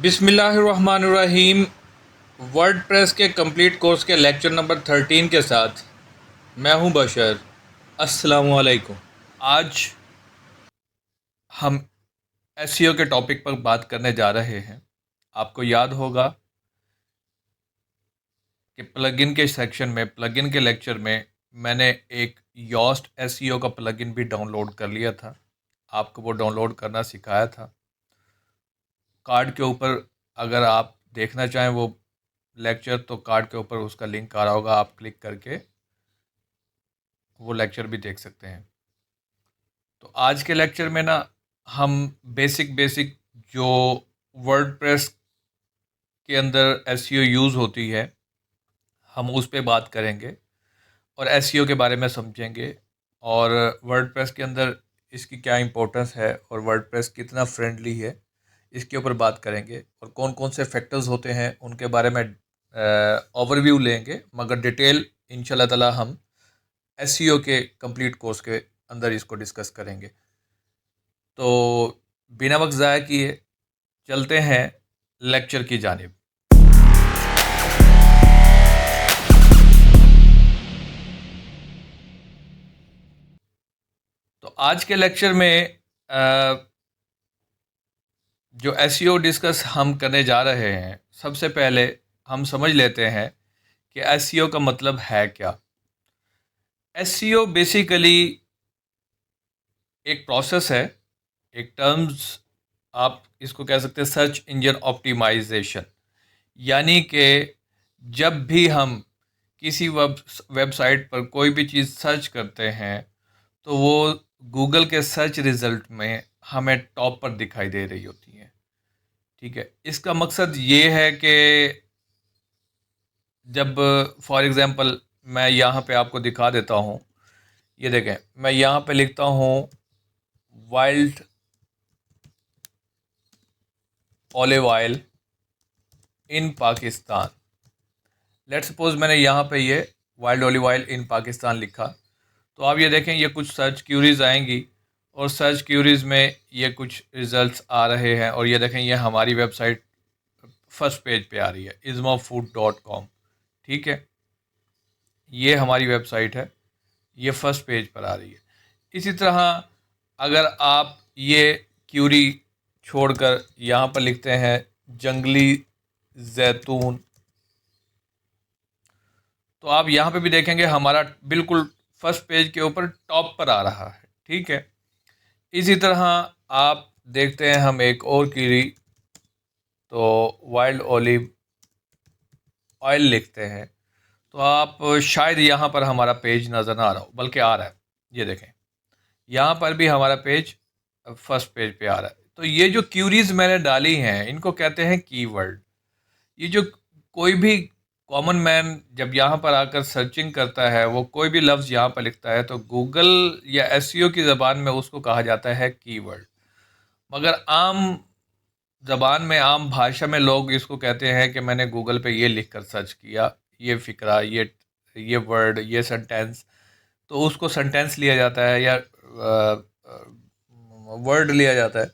बिस्मिल्लाहिर्रहमानिर्रहीम। वर्डप्रेस के complete course के लेक्चर नंबर 13 के साथ मैं हूं बशर। अस्सलामु अलैकुम। आज हम एसईओ के टॉपिक पर बात करने जा रहे हैं। आपको याद होगा कि प्लगइन के सेक्शन में, प्लगइन के लेक्चर में मैंने एक योस्ट एसईओ का प्लगइन भी डाउनलोड कर लिया था। आपको वो डाउनलोड करना सिखाया था। कार्ड के ऊपर अगर आप देखना चाहें वो लेक्चर, तो कार्ड के ऊपर उसका लिंक आ रहा होगा, आप क्लिक करके वो लेक्चर भी देख सकते हैं। तो आज के लेक्चर में ना हम बेसिक बेसिक जो वर्डप्रेस के अंदर एसईओ यूज़ होती है हम उस पे बात करेंगे और एसईओ के बारे में समझेंगे और वर्डप्रेस के अंदर इसकी क्या इम्पोर्टेंस है और वर्डप्रेस कितना फ्रेंडली है, इसके ऊपर बात करेंगे और कौन कौन से फैक्टर्स होते हैं उनके बारे में ओवरव्यू लेंगे। मगर डिटेल इंशाल्लाह ताला हम एसईओ के कंप्लीट कोर्स के अंदर इसको डिस्कस करेंगे। तो बिना वक्त ज़ाया किए चलते हैं लेक्चर की जानिब। तो आज के लेक्चर में जो एसईओ डिस्कस हम करने जा रहे हैं, सबसे पहले हम समझ लेते हैं कि एसईओ का मतलब है क्या। एसईओ बेसिकली एक प्रोसेस है, एक टर्म्स आप इसको कह सकते हैं, सर्च इंजन ऑप्टिमाइजेशन। यानी कि जब भी हम किसी वेबसाइट पर कोई भी चीज़ सर्च करते हैं तो वो गूगल के सर्च रिज़ल्ट में हमें टॉप पर दिखाई दे रही होती हैं। ठीक है, इसका मकसद ये है कि जब फॉर एग्ज़ाम्पल मैं यहाँ पे आपको दिखा देता हूँ, ये देखें, मैं यहाँ पे लिखता हूँ wild olive oil in Pakistan. Let's suppose मैंने यहाँ पे ये wild olive oil in Pakistan लिखा, तो आप ये देखें ये कुछ सर्च क्यूरीज आएंगी और सर्च क्यूरीज में ये कुछ रिजल्ट्स आ रहे हैं और ये देखें ये हमारी वेबसाइट फर्स्ट पेज पे आ रही है, izmafood.com। ठीक है, ये हमारी वेबसाइट है, ये फर्स्ट पेज पर आ रही है। इसी तरह अगर आप ये क्यूरी छोड़कर यहाँ पर लिखते हैं जंगली जैतून, तो आप यहाँ पे भी देखेंगे हमारा बिल्कुल फर्स्ट पेज के ऊपर टॉप पर आ रहा है। ठीक है, इसी तरह आप देखते हैं हम एक और क्वेरी, तो वाइल्ड ऑलिव ऑयल लिखते हैं तो आप शायद यहाँ पर हमारा पेज नज़र ना आ रहा हो, बल्कि आ रहा है। ये देखें यहाँ पर भी हमारा पेज फर्स्ट पेज पे आ रहा है। तो ये जो क्यूरीज मैंने डाली हैं इनको कहते हैं कीवर्ड। ये जो कोई भी कॉमन मैन जब यहाँ पर आकर सर्चिंग करता है, वो कोई भी लफ्ज़ यहाँ पर लिखता है, तो गूगल या एसईओ की ज़बान में उसको कहा जाता है कीवर्ड। मगर आम ज़बान में, आम भाषा में लोग इसको कहते हैं कि मैंने गूगल पे ये लिख कर सर्च किया, ये फ़िक्रा, ये वर्ड, ये सेंटेंस, तो उसको सेंटेंस लिया जाता है या वर्ड लिया जाता है।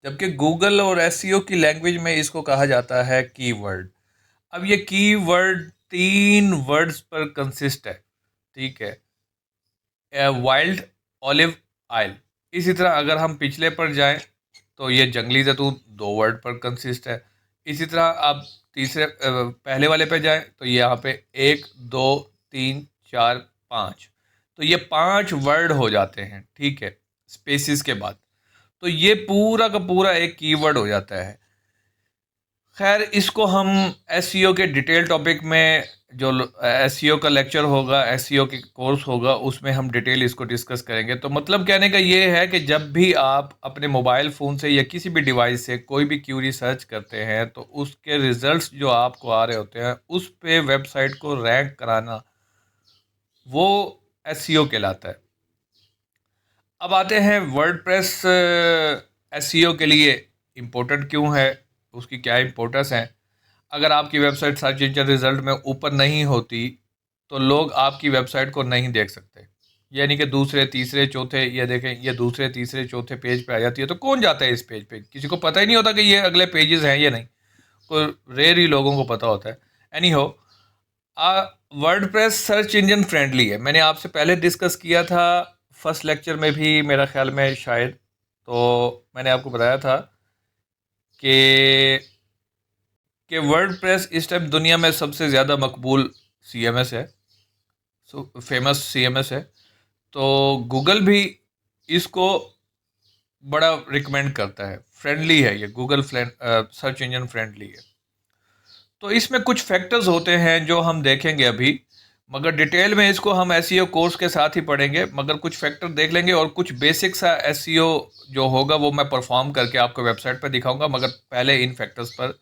जबकि गूगल और एसईओ की लैंग्वेज में इसको कहा जाता है कीवर्ड। अब ये कीवर्ड 3 वर्ड्स पर कंसिस्ट है। ठीक है, वाइल्ड ऑलिव ऑयल। इसी तरह अगर हम पिछले पर जाएं तो ये जंगली जैतून 2 वर्ड पर कंसिस्ट है। इसी तरह आप तीसरे पहले वाले पे जाएं तो यहाँ पे 1 2 3 4 5, तो ये 5 वर्ड हो जाते हैं। ठीक है, स्पेसिस के बाद, तो ये पूरा का पूरा एक कीवर्ड हो जाता है। खैर, इसको हम एसईओ के डिटेल टॉपिक में, जो एसईओ का लेक्चर होगा, एसईओ के कोर्स होगा, उसमें हम डिटेल इसको डिस्कस करेंगे। तो मतलब कहने का ये है कि जब भी आप अपने मोबाइल फ़ोन से या किसी भी डिवाइस से कोई भी क्यूरी सर्च करते हैं तो उसके रिज़ल्ट्स जो आपको आ रहे होते हैं उस पे वेबसाइट को रैंक कराना, वो एसईओ कहलाता है। अब आते हैं वर्डप्रेस एसईओ के लिए इम्पोर्टेंट क्यों है, उसकी क्या इम्पोर्टेंस है। अगर आपकी वेबसाइट सर्च इंजन रिजल्ट में ऊपर नहीं होती तो लोग आपकी वेबसाइट को नहीं देख सकते। यानी कि दूसरे तीसरे चौथे, ये देखें ये दूसरे तीसरे चौथे पेज पे आ जाती है। तो कौन जाता है इस पेज पे? किसी को पता ही नहीं होता कि ये अगले पेजेस हैं या नहीं, कोई रेयर ही लोगों को पता होता है। एनी हो, वर्डप्रेस सर्च इंजन फ्रेंडली है, मैंने आपसे पहले डिस्कस किया था फर्स्ट लेक्चर में भी मेरा ख्याल में शायद। तो मैंने आपको बताया था कि वर्डप्रेस इस टाइम दुनिया में सबसे ज़्यादा मकबूल CMS है, फेमस CMS है। तो गूगल भी इसको बड़ा रिकमेंड करता है, फ्रेंडली है ये, गूगल सर्च इंजन फ्रेंडली है। तो इसमें कुछ फैक्टर्स होते हैं जो हम देखेंगे अभी, मगर डिटेल में इसको हम एसईओ कोर्स के साथ ही पढ़ेंगे। मगर कुछ फैक्टर देख लेंगे और कुछ बेसिक सा एसईओ जो होगा वो मैं परफॉर्म करके आपको वेबसाइट पर दिखाऊंगा। मगर पहले इन फैक्टर्स पर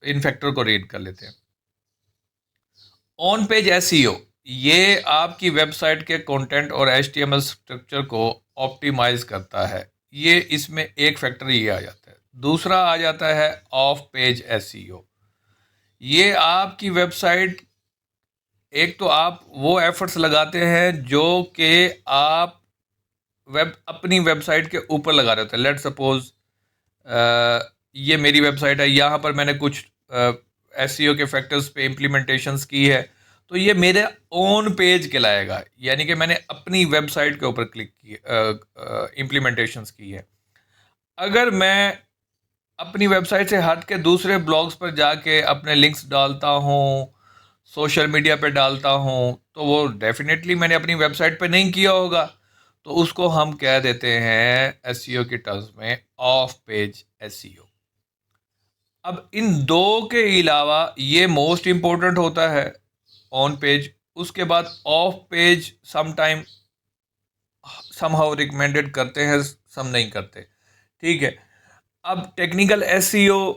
इन फैक्टर को रीड कर लेते हैं। ऑन पेज एसईओ, ये आपकी वेबसाइट के कंटेंट और HTML स्ट्रक्चर को ऑप्टिमाइज करता है। ये इसमें एक फैक्टर ये आ जाता है। दूसरा आ जाता है ऑफ पेज एसईओ। ये आपकी वेबसाइट, एक तो आप वो एफर्ट्स लगाते हैं जो कि आप अपनी वेबसाइट के ऊपर लगा रहे होते हैं। लेट सपोज ये मेरी वेबसाइट है, यहाँ पर मैंने कुछ एसईओ के फैक्टर्स पे इम्प्लीमेंटेशंस की है, तो ये मेरे ऑन पेज कहलाएगा, यानी कि मैंने अपनी वेबसाइट के ऊपर क्लिक की इम्प्लीमेंटेशंस की है। अगर मैं अपनी वेबसाइट से हट के दूसरे ब्लॉग्स पर जाके अपने लिंक्स डालता हूँ, सोशल मीडिया पे डालता हूँ, तो वो डेफिनेटली मैंने अपनी वेबसाइट पे नहीं किया होगा। तो उसको हम कह देते हैं एसईओ की टर्म्स में ऑफ पेज एसईओ। अब इन दो के अलावा ये मोस्ट इम्पोर्टेंट होता है ऑन पेज, उसके बाद of page sometime somehow recommended करते हैं, सम नहीं करते। ठीक है, अब टेक्निकल एसईओ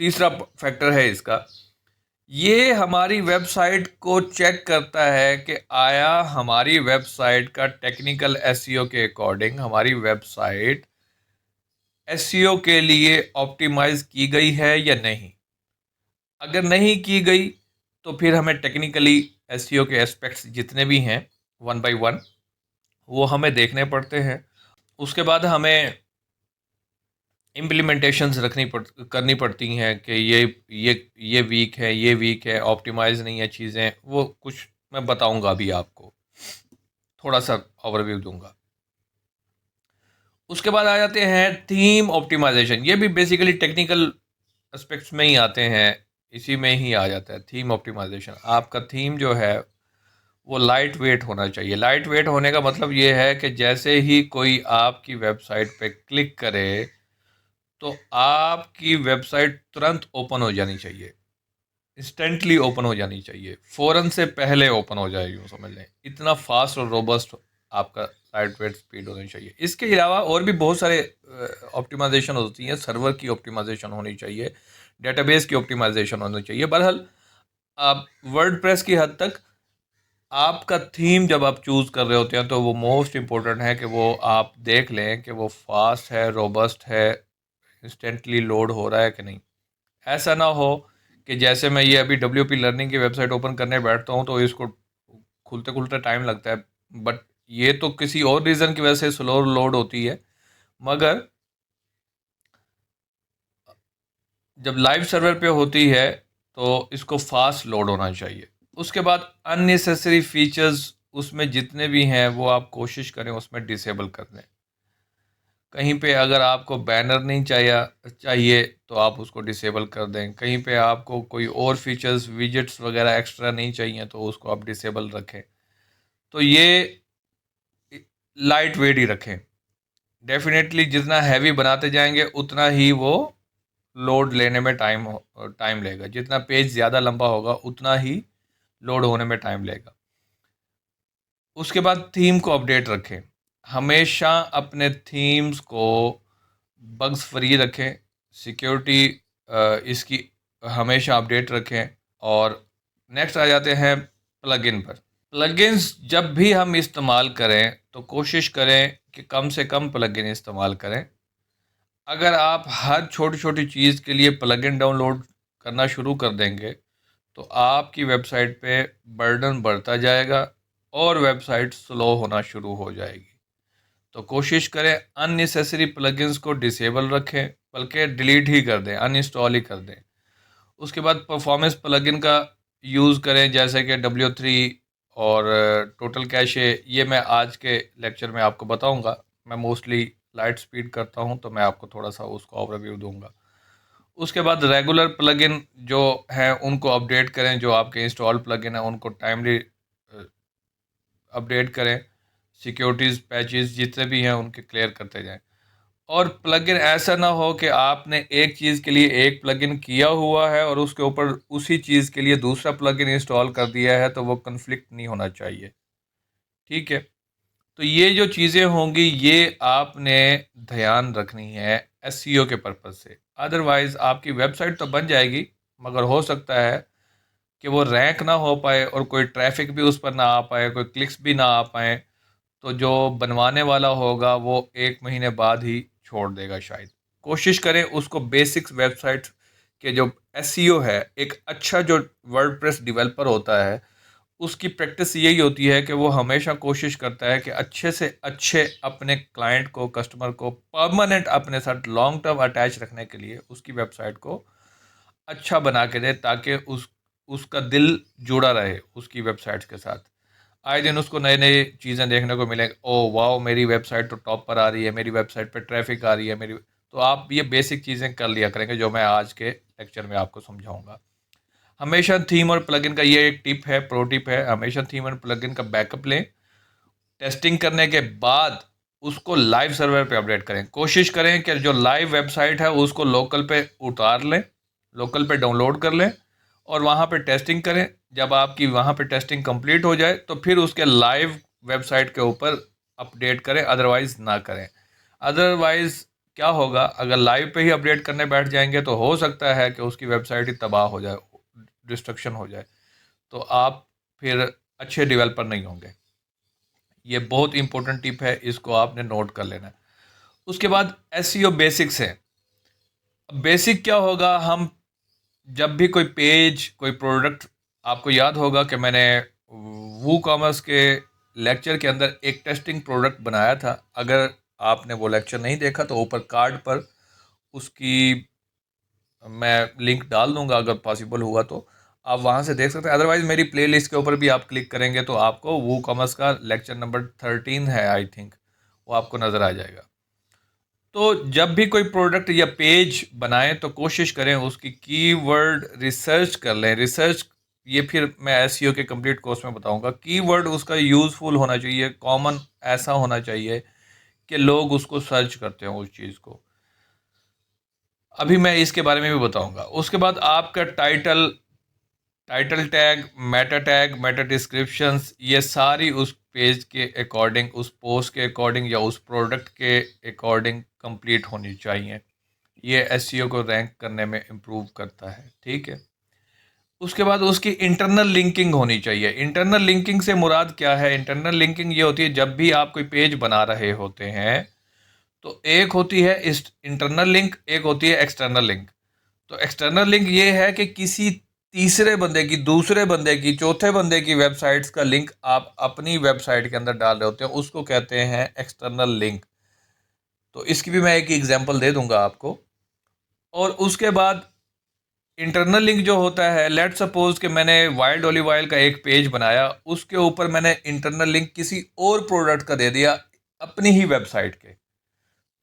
तीसरा फैक्टर है इसका। ये हमारी वेबसाइट को चेक करता है कि आया हमारी वेबसाइट का टेक्निकल एसईओ के अकॉर्डिंग हमारी वेबसाइट एसईओ के लिए ऑप्टिमाइज की गई है या नहीं। अगर नहीं की गई तो फिर हमें टेक्निकली एसईओ के एस्पेक्ट्स जितने भी हैं वन बाय वन वो हमें देखने पड़ते हैं। उसके बाद हमें इम्प्लीमेंटेशंस करनी पड़ती हैं कि ये वीक है, ये वीक है, ऑप्टिमाइज नहीं है चीज़ें, वो कुछ मैं बताऊंगा अभी आपको, थोड़ा सा ओवरव्यू दूंगा। उसके बाद आ जाते हैं थीम ऑप्टिमाइजेशन। ये भी बेसिकली टेक्निकल एस्पेक्ट्स में ही आते हैं, इसी में ही आ जाता है थीम ऑप्टिमाइजेशन। आपका थीम जो है वो लाइट वेट होना चाहिए। लाइट वेट होने का मतलब ये है कि जैसे ही कोई आपकी वेबसाइट पे क्लिक करे तो आपकी वेबसाइट तुरंत ओपन हो जानी चाहिए, इंस्टेंटली ओपन हो जानी चाहिए, फ़ौरन से पहले ओपन हो जाए, यूँ समझ लें। इतना फास्ट और रोबस्ट आपका लाइट वेट स्पीड होनी चाहिए। इसके अलावा और भी बहुत सारे ऑप्टिमाइजेशन होती हैं। सर्वर की ऑप्टिमाइजेशन होनी चाहिए, डेटाबेस की ऑप्टिमाइजेशन होनी चाहिए। बहरहाल आप वर्डप्रेस की हद तक आपका थीम जब आप चूज़ कर रहे होते हैं तो वो मोस्ट इम्पोर्टेंट है कि वो आप देख लें कि वो फास्ट है, रोबस्ट है, इंस्टेंटली लोड हो रहा है कि नहीं। ऐसा ना हो कि जैसे मैं ये अभी WP लर्निंग की वेबसाइट ओपन करने बैठता हूँ तो इसको खुलते खुलते टाइम लगता है, बट ये तो किसी और रीज़न की वजह से स्लो लोड होती है। मगर जब लाइव सर्वर पे होती है तो इसको फास्ट लोड होना चाहिए। उसके बाद अननेसेसरी फीचर्स उसमें जितने भी हैं वो आप कोशिश करें उसमें डिसेबल कर दें। कहीं पे अगर आपको बैनर नहीं चाहिए तो आप उसको डिसेबल कर दें। कहीं पे आपको कोई और फीचर्स विजेट्स वगैरह एक्स्ट्रा नहीं चाहिए तो उसको आप डिसेबल रखें। तो ये लाइट वेट ही रखें। डेफिनेटली जितना हैवी बनाते जाएंगे उतना ही वो लोड लेने में टाइम लेगा। जितना पेज ज़्यादा लंबा होगा उतना ही लोड होने में टाइम लेगा। उसके बाद थीम को अपडेट रखें। हमेशा अपने थीम्स को बग्स फ्री रखें, सिक्योरिटी इसकी हमेशा अपडेट रखें। और नेक्स्ट आ जाते हैं प्लगइन पर। प्लगइन्स जब भी हम इस्तेमाल करें तो कोशिश करें कि कम से कम प्लगइन इस्तेमाल करें। अगर आप हर छोटी छोटी चीज़ के लिए प्लगइन डाउनलोड करना शुरू कर देंगे तो आपकी वेबसाइट पे बर्डन बढ़ता जाएगा, और वेबसाइट स्लो होना शुरू हो जाएगी। तो कोशिश करें अननेसेसरी प्लगइन्स को डिसेबल रखें, बल्कि डिलीट ही कर दें, अनइंस्टॉल ही कर दें। उसके बाद परफॉर्मेंस प्लगइन का यूज़ करें, जैसे कि W3 और टोटल कैशे। ये मैं आज के लेक्चर में आपको बताऊंगा। मैं मोस्टली लाइट स्पीड करता हूं, तो मैं आपको थोड़ा सा उसका ओवरव्यू दूंगा। उसके बाद रेगुलर प्लगइन जो हैं उनको अपडेट करें, जो आपके इंस्टॉल प्लगइन है उनको टाइमली अपडेट करें। सिक्योरिटीज़ पैचेस जितने भी हैं उनके क्लियर करते जाएं। और प्लगइन ऐसा ना हो कि आपने एक चीज़ के लिए एक प्लगइन किया हुआ है और उसके ऊपर उसी चीज़ के लिए दूसरा प्लगइन इंस्टॉल कर दिया है, तो वो कन्फ्लिक्ट नहीं होना चाहिए। ठीक है, तो ये जो चीज़ें होंगी ये आपने ध्यान रखनी है एसईओ के पर्पज़ से। अदरवाइज़ आपकी वेबसाइट तो बन जाएगी, मगर हो सकता है कि वो रैंक ना हो पाए और कोई ट्रैफिक भी उस पर ना आ पाए, कोई क्लिक्स भी ना आ पाए। तो जो बनवाने वाला होगा वो 1 महीने बाद ही छोड़ देगा शायद। कोशिश करें उसको बेसिक्स वेबसाइट के जो एसईओ है, एक अच्छा जो वर्डप्रेस डेवलपर होता है उसकी प्रैक्टिस यही होती है कि वो हमेशा कोशिश करता है कि अच्छे से अच्छे अपने क्लाइंट को, कस्टमर को परमानेंट अपने साथ लॉन्ग टर्म अटैच रखने के लिए उसकी वेबसाइट को अच्छा बना के दे, ताकि उसका दिल जुड़ा रहे उसकी वेबसाइट्स के साथ। आए दिन उसको नए नए चीज़ें देखने को मिले। ओ वाह, मेरी वेबसाइट तो टॉप पर आ रही है, मेरी वेबसाइट पर ट्रैफिक आ रही है मेरी। तो आप ये बेसिक चीज़ें कर लिया करेंगे जो मैं आज के लेक्चर में आपको समझाऊंगा। हमेशा थीम और प्लगइन का ये एक टिप है, प्रो टिप है, हमेशा थीम और प्लगइन का बैकअप लें। टेस्टिंग करने के बाद उसको लाइव सर्वर पे अपडेट करें। कोशिश करें कि जो लाइव वेबसाइट है उसको लोकल पे उतार लें, लोकल पे डाउनलोड कर लें और वहाँ पे टेस्टिंग करें। जब आपकी वहाँ पे टेस्टिंग कंप्लीट हो जाए तो फिर उसके लाइव वेबसाइट के ऊपर अपडेट करें, अदरवाइज़ ना करें। अदरवाइज़ क्या होगा, अगर लाइव पे ही अपडेट करने बैठ जाएंगे तो हो सकता है कि उसकी वेबसाइट ही तबाह हो जाए, डिस्ट्रक्शन हो जाए, तो आप फिर अच्छे डेवलपर नहीं होंगे। ये बहुत इंपॉर्टेंट टिप है, इसको आपने नोट कर लेना है। उसके बाद एसईओ बेसिक्स है। बेसिक क्या होगा, हम जब भी कोई पेज, कोई प्रोडक्ट, आपको याद होगा कि मैंने वू कॉमर्स के लेक्चर के अंदर एक टेस्टिंग प्रोडक्ट बनाया था। अगर आपने वो लेक्चर नहीं देखा तो ऊपर कार्ड पर उसकी मैं लिंक डाल दूंगा, अगर पॉसिबल हुआ तो आप वहाँ से देख सकते हैं। अदरवाइज़ मेरी प्लेलिस्ट के ऊपर भी आप क्लिक करेंगे तो आपको वो कॉमर्स का लेक्चर नंबर 13 है आई थिंक, वो आपको नज़र आ जाएगा। तो जब भी कोई प्रोडक्ट या पेज बनाएं तो कोशिश करें उसकी कीवर्ड रिसर्च कर लें। रिसर्च ये फिर मैं एसईओ के कंप्लीट कोर्स में बताऊंगा। कीवर्ड उसका यूज़फुल होना चाहिए, कॉमन ऐसा होना चाहिए कि लोग उसको सर्च करते हो उस चीज़ को। अभी मैं इसके बारे में भी बताऊंगा। उसके बाद आपका title, title tag, Meta descriptions, ये सारी उस पेज के अकॉर्डिंग, उस पोस्ट के अकॉर्डिंग या उस प्रोडक्ट के अकॉर्डिंग कंप्लीट होनी चाहिए। ये एसईओ को रैंक करने में इम्प्रूव करता है। ठीक है, उसके बाद उसकी इंटरनल लिंकिंग होनी चाहिए। इंटरनल लिंकिंग से मुराद क्या है? इंटरनल लिंकिंग ये होती है जब भी आप कोई पेज बना रहे होते हैं तो एक होती है इस इंटरनल लिंक, एक होती है एक्सटर्नल लिंक। तो एक्सटर्नल लिंक ये है कि किसी तीसरे बंदे की, दूसरे बंदे की, चौथे बंदे की वेबसाइट्स का लिंक आप अपनी वेबसाइट के अंदर डाल रहे होते हैं, उसको कहते हैं एक्सटर्नल लिंक। तो इसकी भी मैं एक एग्जांपल दे दूंगा आपको। और उसके बाद इंटरनल लिंक जो होता है, लेट सपोज कि मैंने वाइल्ड ओलिव ऑयल का एक पेज बनाया, उसके ऊपर मैंने इंटरनल लिंक किसी और प्रोडक्ट का दे दिया अपनी ही वेबसाइट के,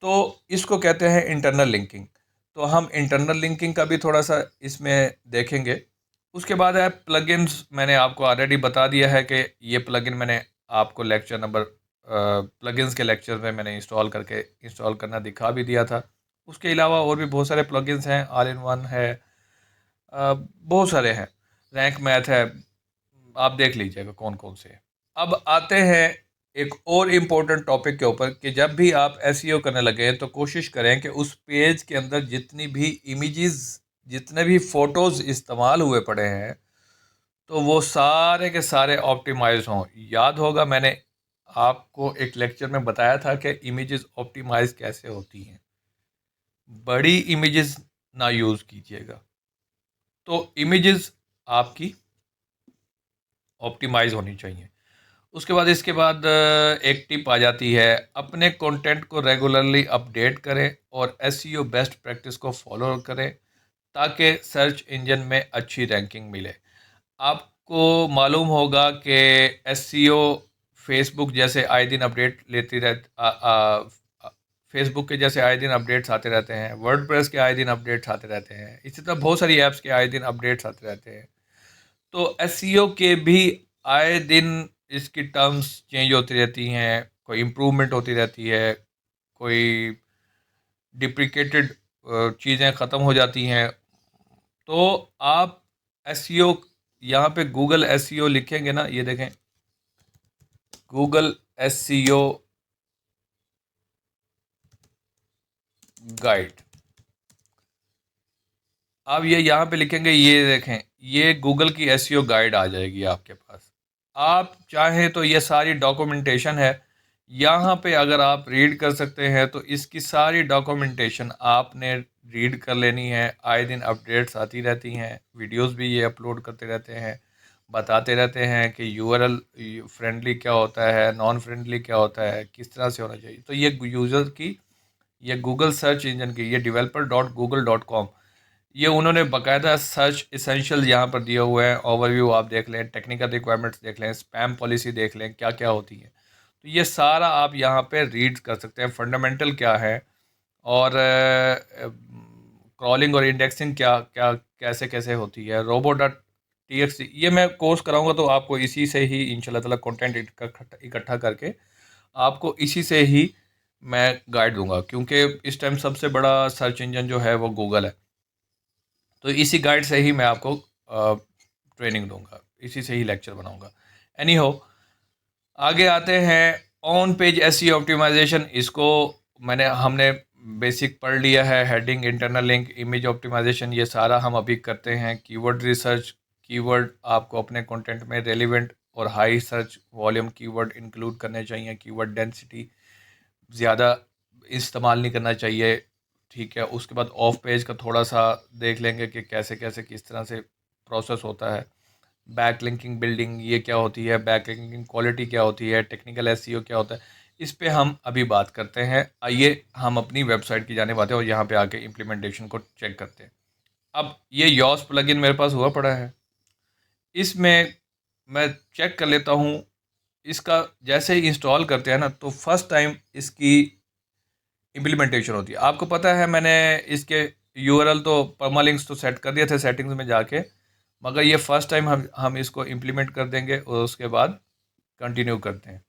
तो इसको कहते हैं इंटरनल लिंकिंग। तो हम इंटरनल लिंकिंग का भी थोड़ा सा इसमें देखेंगे। उसके बाद है प्लगइन्स। मैंने आपको ऑलरेडी बता दिया है कि ये प्लगइन मैंने आपको लेक्चर नंबर प्लगइन्स के लेक्चर में मैंने इंस्टॉल करना दिखा भी दिया था। उसके अलावा और भी बहुत सारे प्लगइन्स हैं, ऑल इन वन है, बहुत सारे हैं, रैंक मैथ है, आप देख लीजिएगा कौन कौन से हैं। अब आते हैं एक और इम्पोर्टेंट टॉपिक के ऊपर कि जब भी आप एसईओ करने लगे तो कोशिश करें कि उस पेज के अंदर जितनी भी इमेजेस, जितने भी फ़ोटोज़ इस्तेमाल हुए पड़े हैं, तो वो सारे के सारे ऑप्टिमाइज हों। याद होगा मैंने आपको एक लेक्चर में बताया था कि इमेजेस ऑप्टिमाइज कैसे होती हैं। बड़ी इमेजेस ना यूज़ कीजिएगा, तो इमेजेस आपकी ऑप्टिमाइज होनी चाहिए। उसके बाद इसके बाद एक टिप आ जाती है, अपने कंटेंट को रेगुलरली अपडेट करें और एसईओ बेस्ट प्रैक्टिस को फॉलो करें ताकि सर्च इंजन में अच्छी रैंकिंग मिले। आपको मालूम होगा कि एसईओ फेसबुक जैसे आए दिन अपडेट लेती फेसबुक के जैसे आए दिन अपडेट्स आते रहते हैं, वर्डप्रेस के आए दिन अपडेट्स आते रहते हैं, इसी तरह बहुत सारी ऐप्स के आए दिन अपडेट्स आते रहते हैं। तो एसईओ के भी आए दिन इसकी टर्म्स चेंज होती रहती हैं, कोई इम्प्रूवमेंट होती रहती है, कोई डिप्रिकेटेड चीज़ें ख़त्म हो जाती हैं। तो आप एसईओ यहाँ पे गूगल एसईओ लिखेंगे ना, ये देखें गूगल एसईओ गाइड, आप ये यहाँ पे लिखेंगे, ये देखें ये गूगल की एसईओ गाइड आ जाएगी आपके पास। आप चाहें तो ये सारी डॉक्यूमेंटेशन है, यहाँ पे अगर आप रीड कर सकते हैं तो इसकी सारी डॉक्यूमेंटेशन आपने रीड कर लेनी है। आए दिन अपडेट्स आती रहती हैं, वीडियोस भी ये अपलोड करते रहते हैं, बताते रहते हैं कि यूआरएल फ्रेंडली क्या होता है, नॉन फ्रेंडली क्या होता है, किस तरह से होना चाहिए। तो ये यूज़र की, ये गूगल सर्च इंजन की, ये developer.google.com, ये उन्होंने बाकायदा सर्च इसेंशियल यहाँ पर दिए हुए हैं। ओवरव्यू आप देख लें, टेक्निकल रिक्वायरमेंट्स देख लें, स्पैम पॉलिसी देख लें, क्या क्या होती है। तो ये सारा आप यहाँ पे रीड कर सकते हैं, फंडामेंटल क्या है और क्रॉलिंग और इंडेक्सिंग क्या क्या कैसे कैसे होती है, robo.txt, ये मैं कोर्स कराऊंगा तो आपको इसी से ही इंशाल्लाह ताला कंटेंट इकट्ठा करके आपको इसी से ही मैं गाइड दूंगा, क्योंकि इस टाइम सबसे बड़ा सर्च इंजन जो है वो गूगल है। तो इसी गाइड से ही मैं आपको ट्रेनिंग दूंगा, इसी से ही लेक्चर बनाऊंगा। एनी हो, आगे आते हैं ऑन पेज एसईओ ऑप्टिमाइजेशन। इसको हमने बेसिक पढ़ लिया है, heading, internal link, image optimisation, ये सारा हम अभी करते हैं। कीवर्ड रिसर्च, कीवर्ड आपको अपने कंटेंट में रेलिवेंट और high search volume keyword include करने चाहिए, कीवर्ड डेंसिटी ज़्यादा इस्तेमाल नहीं करना चाहिए। ठीक है, उसके बाद ऑफ पेज का थोड़ा सा देख लेंगे कि कैसे कैसे किस तरह से प्रोसेस होता है। बैक लिंकिंग बिल्डिंग ये क्या होती है, बैक लिंकिंग क्वालिटी क्या होती है, टेक्निकल एसईओ क्या होता है, इस पे हम अभी बात करते हैं। आइए हम अपनी वेबसाइट की जाने आते हैं और यहाँ पे आके इम्प्लीमेंटेशन को चेक करते हैं। अब ये यॉस प्लगइन मेरे पास हुआ पड़ा है, इसमें मैं चेक कर लेता हूँ। इसका जैसे ही इंस्टॉल करते हैं ना, तो फर्स्ट टाइम इसकी इम्प्लीमेंटेशन होती है। आपको पता है मैंने इसके यूआरएल तो परमालिंक्स तो सेट कर दिए थे सेटिंग्स में जाके, मगर ये फर्स्ट टाइम हम इसको इम्प्लीमेंट कर देंगे और उसके बाद कंटिन्यू करते हैं।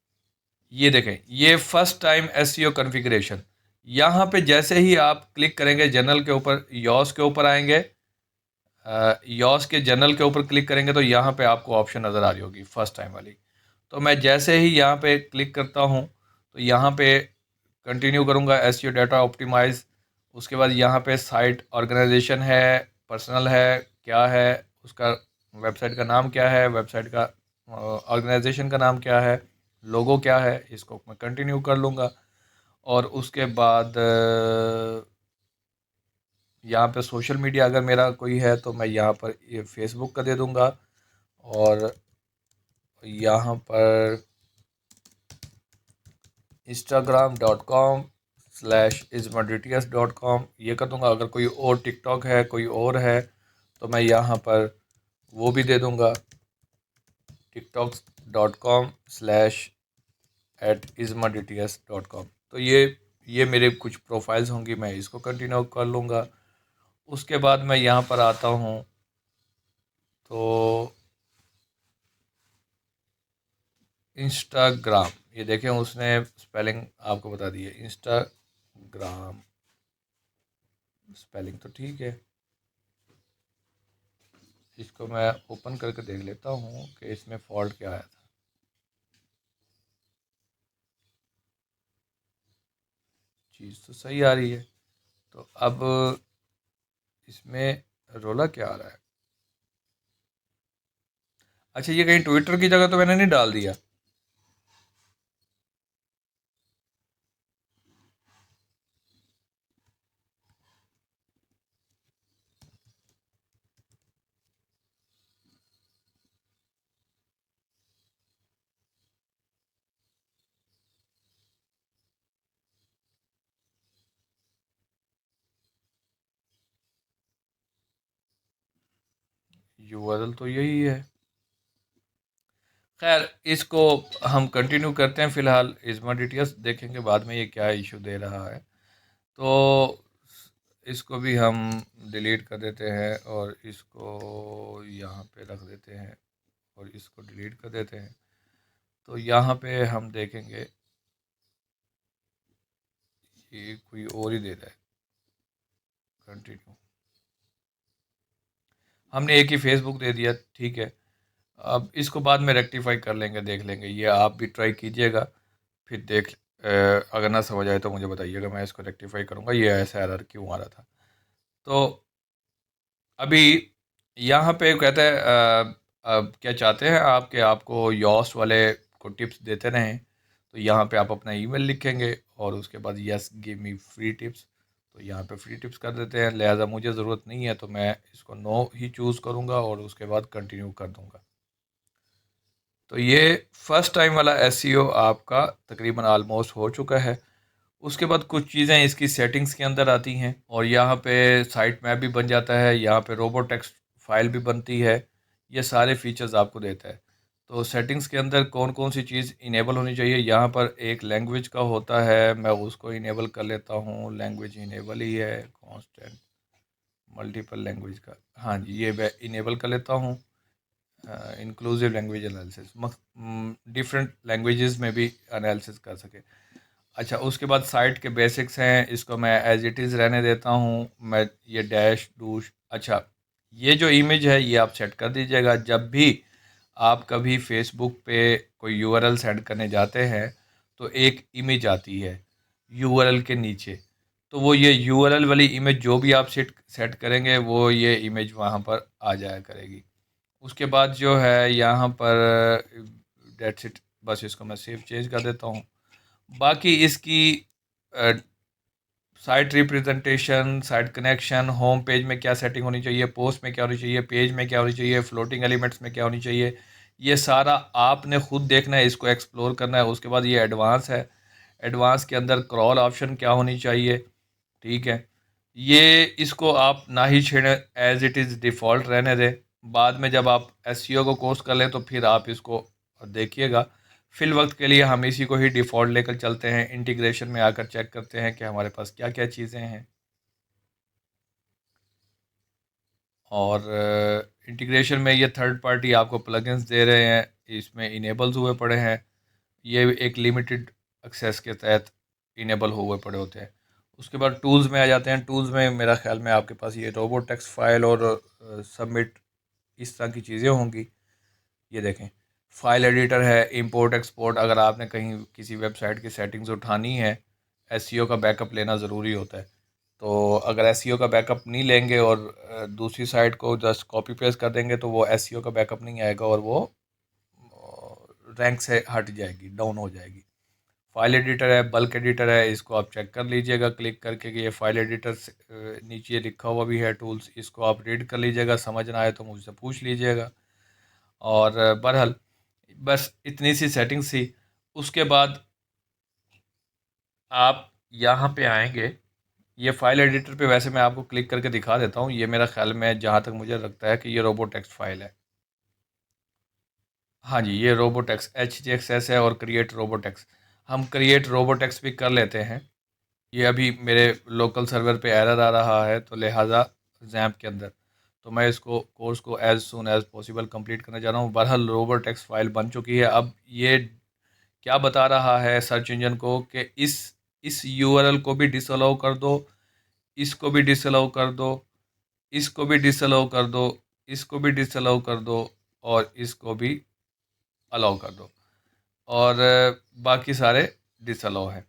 ये देखें, ये फर्स्ट टाइम एसईओ कॉन्फ़िगरेशन, यहाँ पे जैसे ही आप क्लिक करेंगे जनरल के ऊपर, यॉस के ऊपर आएंगे, यॉस के जनरल के ऊपर क्लिक करेंगे तो यहाँ पे आपको ऑप्शन नज़र आ रही होगी फर्स्ट टाइम वाली। तो मैं जैसे ही यहाँ पे क्लिक करता हूँ तो यहाँ पे कंटिन्यू करूँगा एसईओ डाटा ऑप्टिमाइज। उसके बाद यहाँ पे साइट ऑर्गेनाइजेशन है, पर्सनल है, क्या है उसका, वेबसाइट का नाम क्या है, वेबसाइट का ऑर्गेनाइजेशन का नाम क्या है, लोगो क्या है, इसको मैं कंटिन्यू कर लूँगा। और उसके बाद यहाँ पे सोशल मीडिया अगर मेरा कोई है तो मैं यहाँ पर ये फेसबुक का दे दूँगा, और यहाँ पर instagram.com/ismadts.com ये कर दूँगा। अगर कोई और टिकटॉक है, कोई और है, तो मैं यहाँ पर वो भी दे दूँगा, tiktok.com/@ismadts.com। तो ये मेरे कुछ प्रोफाइल्स होंगी, मैं इसको कंटिन्यू कर लूँगा। उसके बाद मैं यहाँ पर आता हूँ तो इंस्टाग्राम, ये देखें उसने स्पेलिंग आपको बता दी है, इंस्टाग्राम स्पेलिंग तो ठीक है। इसको मैं ओपन करके देख लेता हूँ कि इसमें फॉल्ट क्या आया था। चीज़ तो सही आ रही है, तो अब इसमें रोला क्या आ रहा है। अच्छा, ये कहीं ट्विटर की जगह तो मैंने नहीं डाल दिया। यूआरएल तो यही है। खैर इसको हम कंटिन्यू करते हैं, फ़िलहाल इसमें डिटेल्स देखेंगे बाद में ये क्या इशू दे रहा है। तो इसको भी हम डिलीट कर देते हैं और इसको यहाँ पे रख देते हैं और इसको डिलीट कर देते हैं। तो यहाँ पे हम देखेंगे ये कोई और ही दे रहा है। कंटिन्यू, हमने एक ही फेसबुक दे दिया, ठीक है। अब इसको बाद में रेक्टिफाई कर लेंगे, देख लेंगे। ये आप भी ट्राई कीजिएगा, फिर अगर ना समझ आए तो मुझे बताइएगा, मैं इसको रेक्टिफाई करूँगा ये ऐसा एरर क्यों आ रहा था। तो अभी यहाँ पे कहता है अब क्या चाहते हैं आप कि आपको यॉस वाले को टिप्स देते रहें। तो यहाँ पे आप अपना ईमेल लिखेंगे और उसके बाद yes give me free tips, तो यहाँ पे फ्री टिप्स कर देते हैं। लिहाजा मुझे ज़रूरत नहीं है तो मैं इसको नो ही चूज़ करूँगा और उसके बाद कंटिन्यू कर दूँगा। तो ये फर्स्ट टाइम वाला एसईओ आपका तकरीबन आलमोस्ट हो चुका है। उसके बाद कुछ चीज़ें इसकी सेटिंग्स के अंदर आती हैं और यहाँ पे साइट मैप भी बन जाता है, यहाँ पे रोबो टेक्स्ट फाइल भी बनती है। ये सारे फीचर्स आपको देता है। तो सेटिंग्स के अंदर कौन कौन सी चीज़ इनेबल होनी चाहिए, यहाँ पर एक लैंग्वेज का होता है, मैं उसको इनेबल कर लेता हूँ। लैंग्वेज इनेबल ही है, कॉन्स्टेंट मल्टीपल लैंग्वेज का, हाँ जी ये मैं इनेबल कर लेता हूँ। Inclusive language analysis, different languages में भी एनालिसिस कर सके। अच्छा, उसके बाद साइट के बेसिक्स हैं, इसको मैं एज इट इज़ रहने देता हूँ। मैं ये डैश डूश, अच्छा ये जो इमेज है ये आप सेट कर दीजिएगा। जब भी आप कभी फेसबुक पे कोई यूआरएल सेंड करने जाते हैं तो एक इमेज आती है यूआरएल के नीचे, तो वो ये यूआरएल वाली इमेज जो भी आप सेट करेंगे वो ये इमेज वहाँ पर आ जाया करेगी। उसके बाद जो है यहाँ पर डेट्स इट, बस इसको मैं सेव चेंज कर देता हूँ। बाकी इसकी site representation, site connection, home page में क्या सेटिंग होनी चाहिए, पोस्ट में क्या होनी चाहिए, पेज में क्या होनी चाहिए, फ्लोटिंग एलिमेंट्स में क्या होनी चाहिए, ये सारा आपने खुद देखना है, इसको एक्सप्लोर करना है। उसके बाद ये एडवांस है, एडवांस के अंदर क्रॉल ऑप्शन क्या होनी चाहिए, ठीक है। ये इसको आप ना ही छेड़ें, एज इट इज़ डिफ़ॉल्ट रहने दें। बाद में जब आप एसईओ को कोर्स कर लें तो फिर आप इसको देखिएगा। फ़िल वक्त के लिए हम इसी को ही डिफ़ॉल्ट लेकर चलते हैं। इंटीग्रेशन में आकर चेक करते हैं कि हमारे पास क्या क्या चीज़ें हैं। और इंटीग्रेशन में ये थर्ड पार्टी आपको प्लगइन्स दे रहे हैं, इसमें इनेबल्स हुए पड़े हैं। ये एक लिमिटेड एक्सेस के तहत इनेबल हुए पड़े होते हैं। उसके बाद टूल्स में आ जाते हैं। टूल्स में मेरा ख्याल में आपके पास ये रोबो टेक्स्ट फाइल और सबमिट इस तरह की चीज़ें होंगी। ये देखें, फाइल एडिटर है, इंपोर्ट एक्सपोर्ट, अगर आपने कहीं किसी वेबसाइट की सेटिंग्स उठानी है, एसईओ का बैकअप लेना ज़रूरी होता है। तो अगर एसईओ का बैकअप नहीं लेंगे और दूसरी साइट को जस्ट कॉपी पेस्ट कर देंगे तो वो एसईओ का बैकअप नहीं आएगा और वो रैंक से हट जाएगी, डाउन हो जाएगी। फाइल एडिटर है, बल्क एडिटर है, इसको आप चेक कर लीजिएगा क्लिक करके कि ये फाइल एडिटर नीचे लिखा हुआ भी है टूल्स, इसको आप रीड कर लीजिएगा। समझ ना आए तो मुझसे पूछ लीजिएगा। और बहरहाल बस इतनी सी सेटिंग्स थी। उसके बाद आप यहाँ पे आएंगे, ये फाइल एडिटर पे वैसे मैं आपको क्लिक करके दिखा देता हूँ। ये मेरा ख्याल में जहाँ तक मुझे लगता है कि ये रोबो टेक्स्ट फाइल है। हाँ जी, ये रोबो टेक्स्ट HTXS है और क्रिएट रोबो टेक्स्ट, हम क्रिएट रोबो टेक्स्ट भी कर लेते हैं। ये अभी मेरे लोकल सर्वर पे एरर आ रहा है तो लिहाजा जैम्प के अंदर, तो मैं इसको कोर्स को as soon as possible complete करने जा रहा हूँ। बहरहाल रोबो टेक्स्ट फाइल बन चुकी है। अब ये क्या बता रहा है सर्च इंजन को कि इस यूआरएल को भी डिसअलाउ कर दो, इसको भी डिसअलाउ कर दो, इसको भी डिसअलाउ कर दो, इसको भी डिसअलाउ कर दो और इसको भी अलाउ कर दो, और बाकी सारे डिसअलाउ हैं।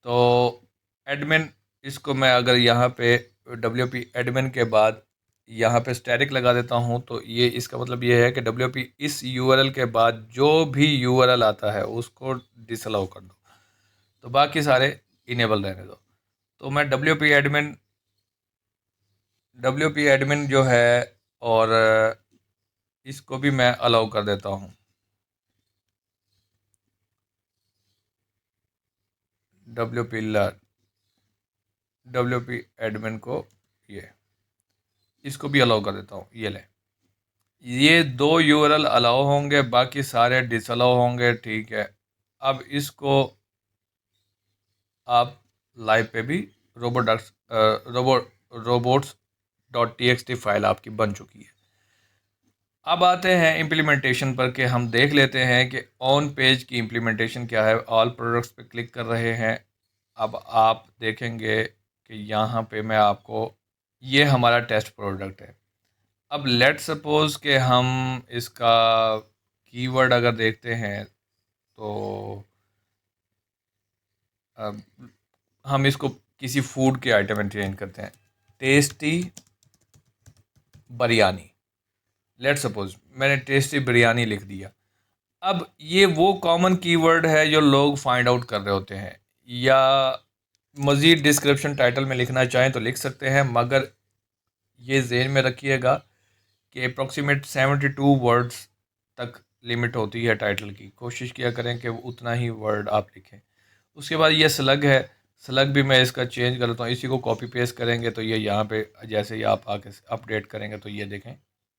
तो एडमिन, इसको मैं अगर यहाँ पे WP एडमिन के बाद यहाँ पे स्टैटिक लगा देता हूँ तो ये इसका मतलब ये है कि WP इस यूआरएल के बाद जो भी यूआरएल आता है उसको डिसअलाउ कर दो, तो बाकी सारे इनेबल रहने दो। तो मैं WP एडमिन जो है और इसको भी मैं अलाउ कर देता हूँ। WP एडमिन को ये इसको भी अलाउ कर देता हूँ, ये लें। ये 2 यूआरएल अलाउ होंगे, बाकी सारे डिसअलाउ होंगे, ठीक है। अब इसको आप लाइव पे भी रोबोडक्स रोबोट्स डॉट टी फाइल आपकी बन चुकी है। अब आते हैं इम्प्लीमेंटेशन पर कि हम देख लेते हैं कि ऑन पेज की इम्प्लीमेंटेशन क्या है। ऑल प्रोडक्ट्स पे क्लिक कर रहे हैं। अब आप देखेंगे कि यहाँ पे मैं आपको, ये हमारा टेस्ट प्रोडक्ट है। अब लेट सपोज कि हम इसका कीवर्ड अगर देखते हैं तो अब हम इसको किसी फूड के आइटम में चेंज करते हैं, टेस्टी बिरयानी। लेट सपोज मैंने टेस्टी बिरयानी लिख दिया। अब ये वो कॉमन कीवर्ड है जो लोग फाइंड आउट कर रहे होते हैं, या मज़ीद डिस्क्रिप्शन टाइटल में लिखना चाहें तो लिख सकते हैं, मगर ये ज़हन में रखिएगा कि अप्रॉक्सीमेट 72 वर्ड्स तक लिमिट होती है टाइटल की। कोशिश किया करें कि उतना ही वर्ड आप लिखें। उसके बाद ये स्लग है, स्लग भी मैं इसका चेंज कर लेता हूँ। इसी को कॉपी पेस्ट करेंगे तो ये यहाँ पे जैसे ही आप आके अपडेट करेंगे तो ये देखें,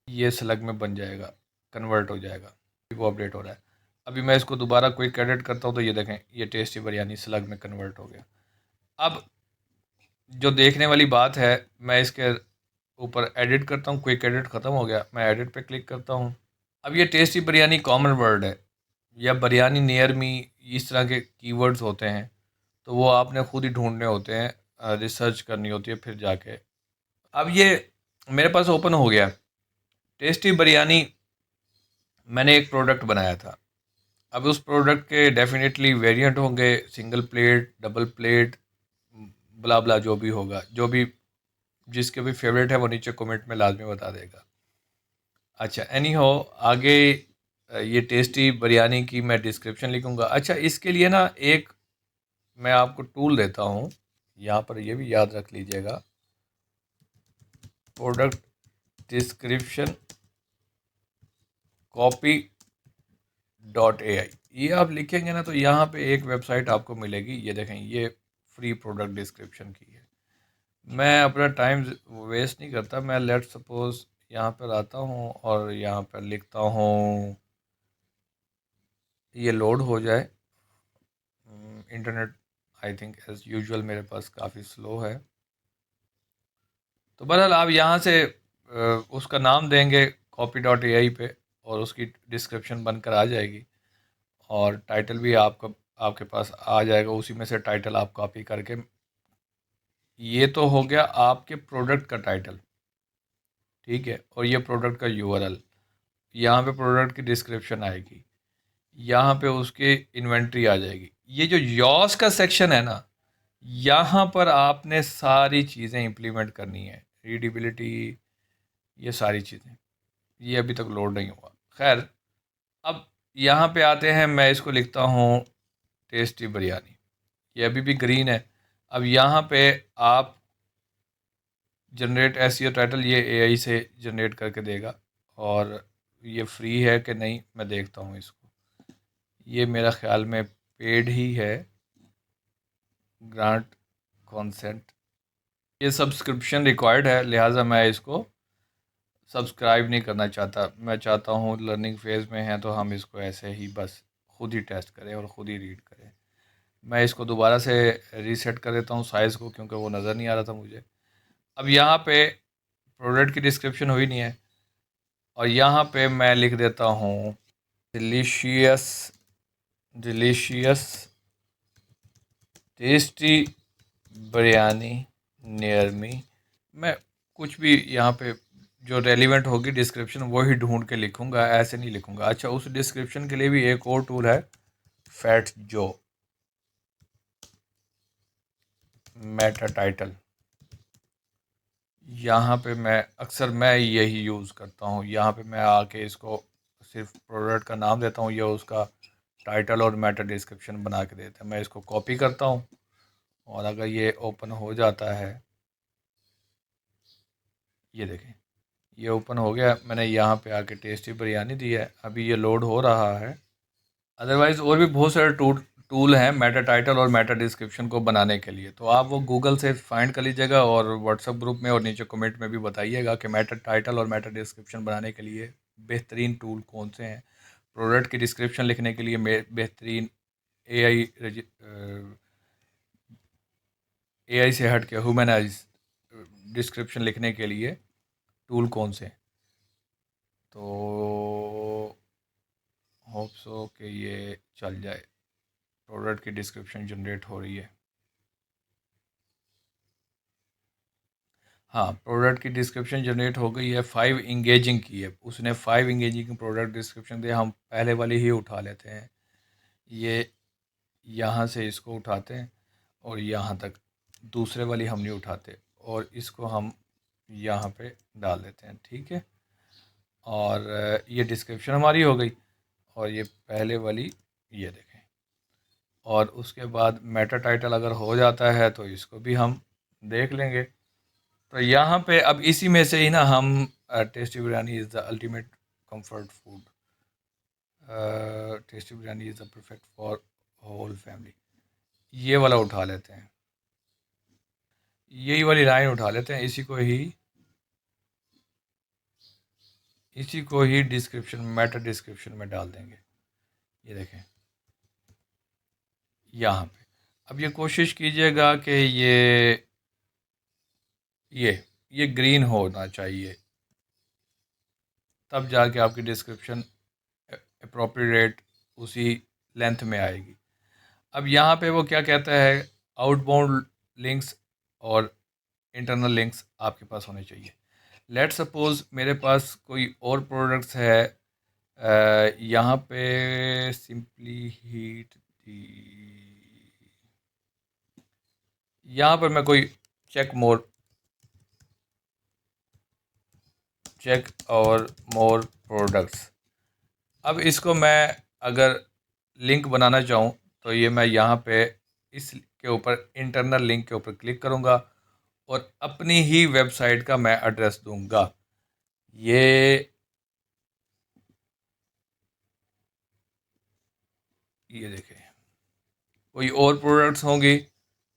ये स्लग में बन जाएगा, कन्वर्ट हो जाएगा। वो अपडेट हो रहा है। अभी मैं इसको दोबारा क्विक एडिट करता हूँ तो ये देखें, ये टेस्टी बिरयानी स्लग में कन्वर्ट हो गया। अब जो देखने वाली बात है, मैं इसके ऊपर एडिट करता हूँ, क्विक एडिट ख़त्म हो गया, मैं एडिट पे क्लिक करता हूँ। अब ये टेस्टी बिरयानी कॉमन वर्ड है, या बिरयानी नियर मी, इस तरह के कीवर्ड्स होते हैं, तो वो आपने खुद ही ढूंढने होते हैं, रिसर्च करनी होती है फिर जाके। अब ये मेरे पास ओपन हो गया टेस्टी बिरयानी। मैंने एक प्रोडक्ट बनाया था। अब उस प्रोडक्ट के डेफिनेटली वेरिएंट होंगे, सिंगल प्लेट, डबल प्लेट, ब्ला ब्ला, जो भी होगा, जो भी जिसके भी फेवरेट है वो नीचे कमेंट में लाजमी बता देगा। अच्छा, एनी हो, आगे ये टेस्टी बिरयानी की मैं डिस्क्रिप्शन लिखूंगा। अच्छा, इसके लिए ना एक मैं आपको टूल देता हूँ, यहाँ पर ये भी याद रख लीजिएगा, प्रोडक्ट डिस्क्रिप्शन कॉपी .ai। ये आप लिखेंगे ना तो यहाँ पे एक वेबसाइट आपको मिलेगी, ये देखें, ये फ्री प्रोडक्ट डिस्क्रिप्शन की है। मैं अपना टाइम वेस्ट नहीं करता, मैं लेट सपोज यहाँ पर आता हूँ और यहाँ पर लिखता हूँ, ये लोड हो जाए। Internet I think as usual मेरे पास काफ़ी स्लो है। तो बहरहाल आप यहाँ से उसका नाम देंगे copy.ai पे, और उसकी डिस्क्रिप्शन बनकर आ जाएगी, और टाइटल भी आपका आपके पास आ जाएगा। उसी में से टाइटल आप कॉपी करके, ये तो हो गया आपके प्रोडक्ट का टाइटल, ठीक है, और ये प्रोडक्ट का यूआरएल। यहाँ पे प्रोडक्ट की डिस्क्रिप्शन आएगी, यहाँ पे उसकी इन्वेंट्री आ जाएगी। ये जो यॉस का सेक्शन है ना, यहाँ पर आपने सारी चीज़ें इंप्लीमेंट करनी है, रीडेबिलिटी, ये सारी चीज़ें। ये अभी तक लोड नहीं हुआ, खैर। अब यहाँ पे आते हैं, मैं इसको लिखता हूँ टेस्टी बिरयानी, ये अभी भी ग्रीन है। अब यहाँ पे आप जनरेट एसईओ टाइटल, ये एआई से जनरेट करके देगा, और ये फ्री है कि नहीं मैं देखता हूँ इसको। ये मेरा ख्याल में पेड ही है, ग्रांट कॉन्सेंट, ये सब्सक्रिप्शन रिक्वायर्ड है, लिहाजा मैं इसको सब्सक्राइब नहीं करना चाहता। मैं चाहता हूँ लर्निंग फेज़ में है तो हम इसको ऐसे ही बस खुद ही टेस्ट करें और ख़ुद ही रीड करें। मैं इसको दोबारा से रीसेट कर देता हूँ साइज़ को, क्योंकि वो नज़र नहीं आ रहा था मुझे। अब यहाँ पे प्रोडक्ट की डिस्क्रिप्शन हुई नहीं है, और यहाँ पे मैं लिख देता हूँ delicious delicious tasty biryani near me. मैं कुछ भी यहाँ पे जो रेलिवेंट होगी डिस्क्रिप्शन वही ढूंढ के लिखूँगा, ऐसे नहीं लिखूँगा। अच्छा, उस डिस्क्रिप्शन के लिए भी एक और टूल है, फैट जो मेटा टाइटल। यहाँ पे मैं यही यूज़ करता हूँ। यहाँ पे मैं आके इसको सिर्फ प्रोडक्ट का नाम देता हूँ, या उसका टाइटल और मेटा डिस्क्रिप्शन बना के देता है। मैं इसको कॉपी करता हूँ, और अगर ये ओपन हो जाता है, ये देखें, ये ओपन हो गया। मैंने यहाँ पे आके टेस्टी बिरयानी दी है, अभी ये लोड हो रहा है। अदरवाइज़ और भी बहुत सारे टूल हैं मेटा टाइटल और मेटा डिस्क्रिप्शन को बनाने के लिए, तो आप वो गूगल से फाइंड कर लीजिएगा, और व्हाट्सएप ग्रुप में और नीचे कमेंट में भी बताइएगा कि मेटा टाइटल और मेटा डिस्क्रिप्शन बनाने के लिए बेहतरीन टूल कौन से हैं। प्रोडक्ट की डिस्क्रिप्शन लिखने के लिए बेहतरीन एआई एआई से हट के ह्यूमनाइज डिस्क्रिप्शन लिखने के लिए टूल कौन से हैं। तो होप सो कि ये चल जाए। प्रोडक्ट की डिस्क्रिप्शन जनरेट हो रही है। हाँ, प्रोडक्ट की डिस्क्रिप्शन जनरेट हो गई है। 5 इंगेजिंग की है उसने, 5 इंगेजिंग प्रोडक्ट डिस्क्रिप्शन दे। हम पहले वाली ही उठा लेते हैं। ये यहाँ से इसको उठाते हैं और यहाँ तक, दूसरे वाली हम नहीं उठाते, और इसको हम यहाँ पे डाल देते हैं। ठीक है, और ये डिस्क्रिप्शन हमारी हो गई। और ये पहले वाली, ये देखें। और उसके बाद मेटा टाइटल अगर हो जाता है तो इसको भी हम देख लेंगे। तो यहाँ पे अब इसी में से ही ना हम tasty biryani is the ultimate comfort food, tasty biryani is the perfect for whole family, ये वाला उठा लेते हैं। यही वाली लाइन उठा लेते हैं। इसी को ही डिस्क्रिप्शन, मेटा डिस्क्रिप्शन में डाल देंगे। ये देखें यहाँ पे। अब ये कोशिश कीजिएगा कि ये ग्रीन होना चाहिए, तब जाके आपकी डिस्क्रिप्शन अप्रोप्रिएट उसी लेंथ में आएगी। अब यहाँ पे वो क्या कहता है, आउटबाउंड लिंक्स और इंटरनल लिंक्स आपके पास होने चाहिए। लेट सपोज मेरे पास कोई और प्रोडक्ट्स है, यहाँ पे सिंपली हीट दी, यहाँ पर मैं कोई चेक और मोर प्रोडक्ट्स, अब इसको मैं अगर लिंक बनाना चाहूँ तो ये मैं यहाँ पे इसके ऊपर इंटरनल लिंक के ऊपर क्लिक करूँगा और अपनी ही वेबसाइट का मैं एड्रेस दूंगा। ये देखें, कोई और प्रोडक्ट्स होंगी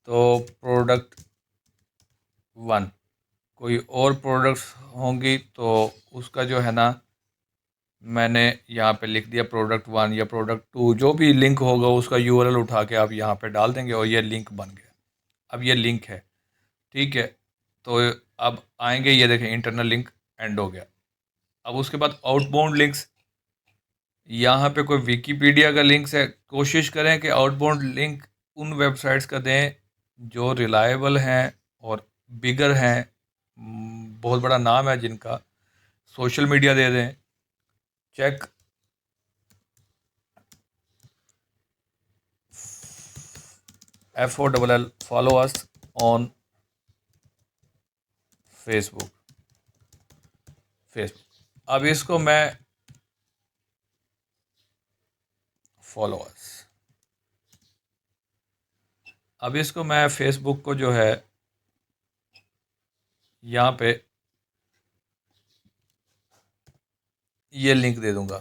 तो प्रोडक्ट 1, कोई और प्रोडक्ट्स होंगी तो उसका जो है ना, मैंने यहाँ पे लिख दिया प्रोडक्ट 1 या प्रोडक्ट 2, जो भी लिंक होगा उसका यूआरएल उठा के आप यहाँ पे डाल देंगे और ये लिंक बन गया। अब ये लिंक है, ठीक है। तो अब आएंगे, ये देखें इंटरनल लिंक एंड हो गया। अब उसके बाद आउटबाउंड लिंक्स, यहाँ पे कोई विकीपीडिया का लिंक्स है, कोशिश करें कि आउटबाउंड लिंक उन वेबसाइट्स का दें जो रिलायबल हैं और बिगर हैं, बहुत बड़ा नाम है जिनका। सोशल मीडिया दे दें, check FOLL, follow us on Facebook. अब इसको मैं फॉलोअर्स, अब इसको मैं फेसबुक को जो है यहाँ पे ये लिंक दे दूंगा।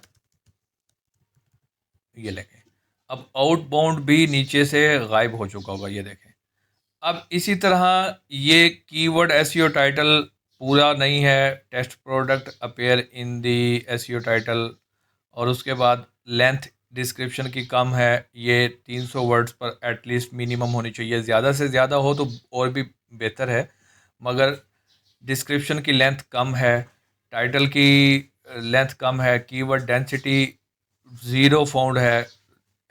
ये देखें, अब आउटबाउंड भी नीचे से गायब हो चुका होगा, ये देखें। अब इसी तरह ये कीवर्ड एसईओ टाइटल पूरा नहीं है, test product appear in the SEO title, और उसके बाद लेंथ डिस्क्रिप्शन की कम है, ये 300 वर्ड्स पर एटलीस्ट मिनिमम होनी चाहिए। ज़्यादा से ज़्यादा हो तो और भी बेहतर है, मगर डिस्क्रिप्शन की लेंथ कम है, टाइटल की लेंथ कम है, कीवर्ड डेंसिटी ज़ीरो फाउंड है,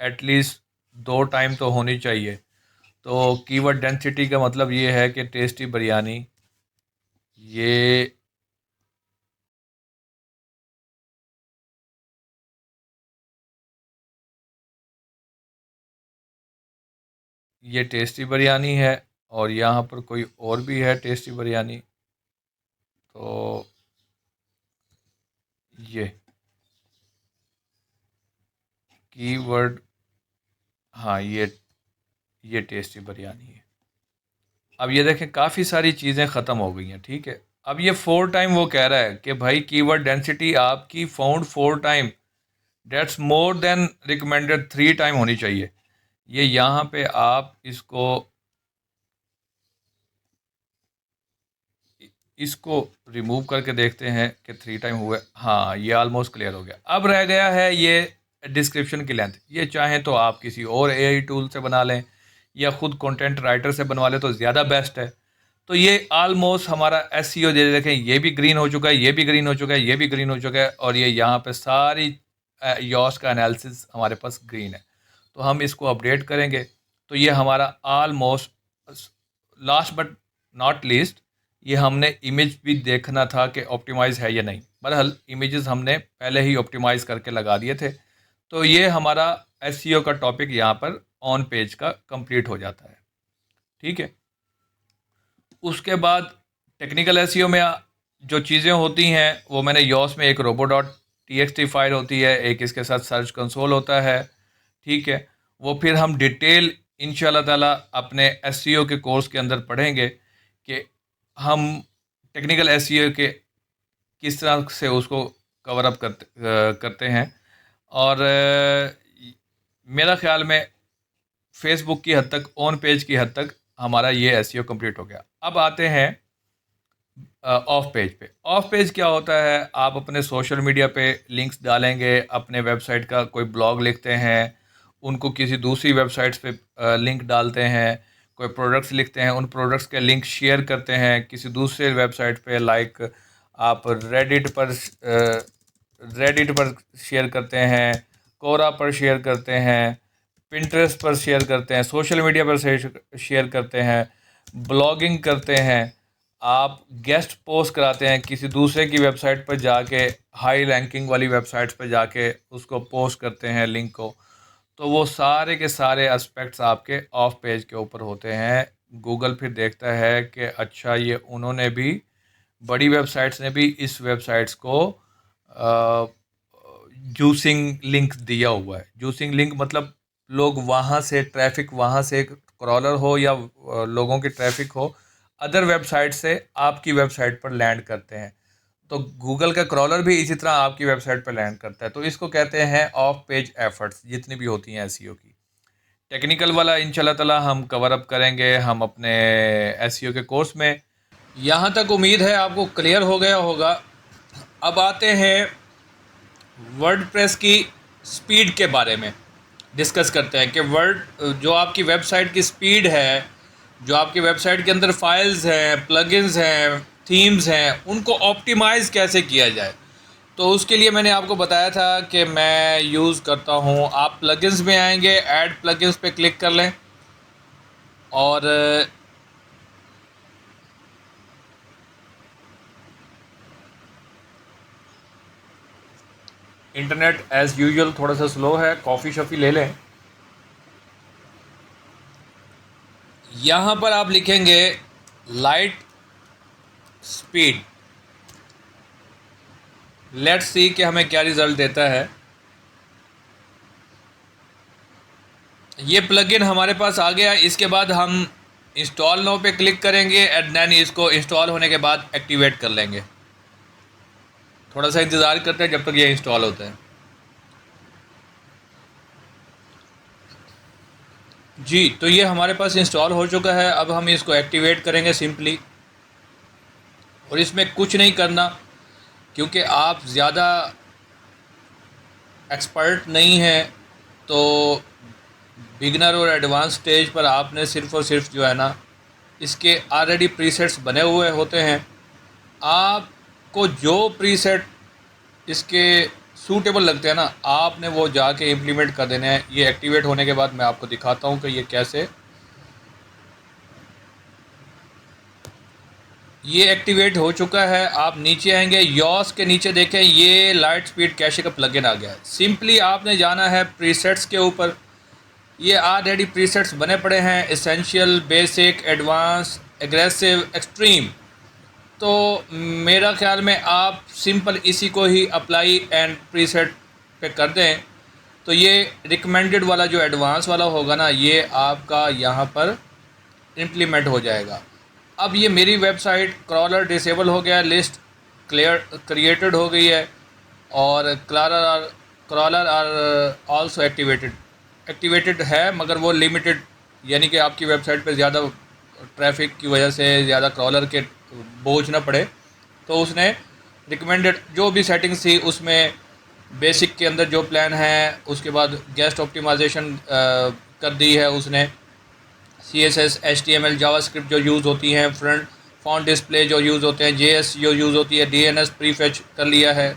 एटलीस्ट 2 टाइम तो होनी चाहिए। तो कीवर्ड डेंसिटी का मतलब ये है कि टेस्टी बिरयानी, ये ये टेस्टी बिरयानी है, और यहाँ पर कोई और भी है टेस्टी बिरयानी। तो ये कीवर्ड, हाँ ये टेस्टी बिरयानी है। अब ये देखें काफ़ी सारी चीज़ें ख़त्म हो गई हैं, ठीक है। अब ये 4 टाइम वो कह रहा है कि भाई कीवर्ड डेंसिटी आपकी found 4 time, that's more than recommended 3 time होनी चाहिए। ये यहाँ पे आप इसको रिमूव करके देखते हैं कि 3 टाइम हुआ है। हाँ, ये ऑलमोस्ट क्लियर हो गया। अब रह गया है ये डिस्क्रिप्शन की लेंथ। ये चाहें तो आप किसी और एआई टूल से बना लें या ख़ुद कंटेंट राइटर से बनवा लें तो ज़्यादा बेस्ट है। तो ये ऑलमोस्ट हमारा एसईओ दे देखें, ये भी ग्रीन हो चुका है, ये भी ग्रीन हो चुका है, ये भी ग्रीन हो चुका है और ये यहाँ पे सारी यॉस का एनालिसिस हमारे पास ग्रीन है। तो हम इसको अपडेट करेंगे तो ये हमारा almost, last but not least, ये हमने इमेज भी देखना था कि ऑप्टिमाइज है या नहीं। बहरहाल इमेजेस हमने पहले ही ऑप्टिमाइज करके लगा दिए थे। तो ये हमारा एसईओ का टॉपिक यहाँ पर ऑन पेज का कंप्लीट हो जाता है। ठीक है, उसके बाद टेक्निकल एसईओ में जो चीज़ें होती हैं वो मैंने यॉस में एक robo.txt फाइल होती है, एक इसके साथ सर्च कंसोल होता है। ठीक है, वो फिर हम डिटेल इंशाल्लाह ताला अपने एसईओ के कोर्स के अंदर पढ़ेंगे कि हम टेक्निकल एसईओ के किस तरह से उसको कवर अप करते हैं। और मेरा ख्याल में फेसबुक की हद तक, ऑन पेज की हद तक हमारा ये एसईओ कंप्लीट हो गया। अब आते हैं ऑफ पेज पे। ऑफ पेज क्या होता है, आप अपने सोशल मीडिया पे लिंक्स डालेंगे, अपने वेबसाइट का कोई ब्लॉग लिखते हैं, उनको किसी दूसरी वेबसाइट्स पे लिंक डालते हैं, कोई प्रोडक्ट्स लिखते हैं, उन प्रोडक्ट्स के लिंक शेयर करते हैं किसी दूसरे वेबसाइट पे। लाइक आप रेडिट पर शेयर करते हैं, कोरा पर शेयर करते हैं, पिंटरेस्ट पर शेयर करते हैं, सोशल मीडिया पर शेयर करते हैं, ब्लॉगिंग करते हैं, आप गेस्ट पोस्ट कराते हैं किसी दूसरे की वेबसाइट पर जाके, हाई रैंकिंग वाली वेबसाइट्स पर जाके उसको पोस्ट करते हैं लिंक को। तो वो सारे के सारे एस्पेक्ट्स आपके ऑफ पेज के ऊपर होते हैं। गूगल फिर देखता है कि अच्छा, ये उन्होंने भी, बड़ी वेबसाइट्स ने भी इस वेबसाइट्स को जूसिंग लिंक दिया हुआ है। जूसिंग लिंक मतलब लोग वहाँ से, ट्रैफिक वहाँ से, क्रॉलर हो या लोगों की ट्रैफिक हो, अदर वेबसाइट से आपकी वेबसाइट पर लैंड करते हैं। तो गूगल का क्रॉलर भी इसी तरह आपकी वेबसाइट पर लैंड करता है। तो इसको कहते हैं ऑफ पेज एफर्ट्स, जितनी भी होती हैं एसईओ की। टेक्निकल वाला इंशाल्लाह ताला हम कवर अप करेंगे हम अपने एसईओ के कोर्स में। यहाँ तक उम्मीद है आपको क्लियर हो गया होगा। अब आते हैं वर्डप्रेस की स्पीड के बारे में डिस्कस करते हैं कि जो आपकी वेबसाइट की स्पीड है, जो आपकी वेबसाइट के अंदर फाइल्स हैं, प्लगइन्स हैं, थीम्स हैं, उनको ऑप्टिमाइज़ कैसे किया जाए। तो उसके लिए मैंने आपको बताया था कि मैं यूज़ करता हूँ, आप प्लगइन्स में आएंगे, ऐड प्लगइन्स पे क्लिक कर लें और इंटरनेट एज़ यूजुअल थोड़ा सा स्लो है, कॉफ़ी शॉफ़ी ले लें। यहाँ पर आप लिखेंगे लाइट स्पीड, लेट्स सी कि हमें क्या रिज़ल्ट देता है। ये प्लगइन हमारे पास आ गया। इसके बाद हम इंस्टॉल नाउ पे क्लिक करेंगे एंड देन इसको इंस्टॉल होने के बाद एक्टिवेट कर लेंगे। थोड़ा सा इंतज़ार करते हैं जब तक ये इंस्टॉल होता है। जी, तो ये हमारे पास इंस्टॉल हो चुका है। अब हम इसको एक्टिवेट करेंगे सिंपली, और इसमें कुछ नहीं करना क्योंकि आप ज़्यादा एक्सपर्ट नहीं हैं। तो बिगनर और एडवांस स्टेज पर आपने सिर्फ़ और सिर्फ जो है ना, इसके ऑलरेडी प्रीसेट्स बने हुए होते हैं। आपको जो प्रीसेट इसके सूटेबल लगते हैं ना, आपने वो जाके इम्प्लीमेंट कर देने हैं। ये एक्टिवेट होने के बाद मैं आपको दिखाता हूँ कि ये कैसे। ये एक्टिवेट हो चुका है। आप नीचे आएंगे, यॉस के नीचे देखें, ये लाइट स्पीड कैशे का प्लगइन आ गया है। सिंपली आपने जाना है प्रीसेट्स के ऊपर। ये ऑलरेडी प्रीसेट्स बने पड़े हैं, essential, basic, advance, aggressive, extreme. तो मेरा ख्याल में आप सिंपल इसी को ही अप्लाई एंड प्रीसेट पे कर दें तो ये रिकमेंडेड वाला जो एडवांस वाला होगा ना, ये आपका यहाँ पर इम्प्लीमेंट हो जाएगा। अब ये मेरी वेबसाइट क्रॉलर डिसेबल हो गया, लिस्ट क्रिएटेड हो गई है, और क्रॉलर आर आल्सो एक्टिवेटेड है, मगर वो लिमिटेड, यानी कि आपकी वेबसाइट पे ज़्यादा ट्रैफिक की वजह से, ज़्यादा क्रॉलर के बोझ ना पड़े, तो उसने रिकमेंडेड जो भी सेटिंग्स थी उसमें बेसिक के अंदर जो प्लान है, उसके बाद गेस्ट ऑप्टिमाइजेशन कर दी है उसने, CSS HTML जावास्क्रिप्ट जो यूज़ होती हैं, फ्रंट फॉन्ट डिस्प्ले जो यूज़ होते हैं, JS जो यूज़ होती है, DNS प्रीफेच कर लिया है,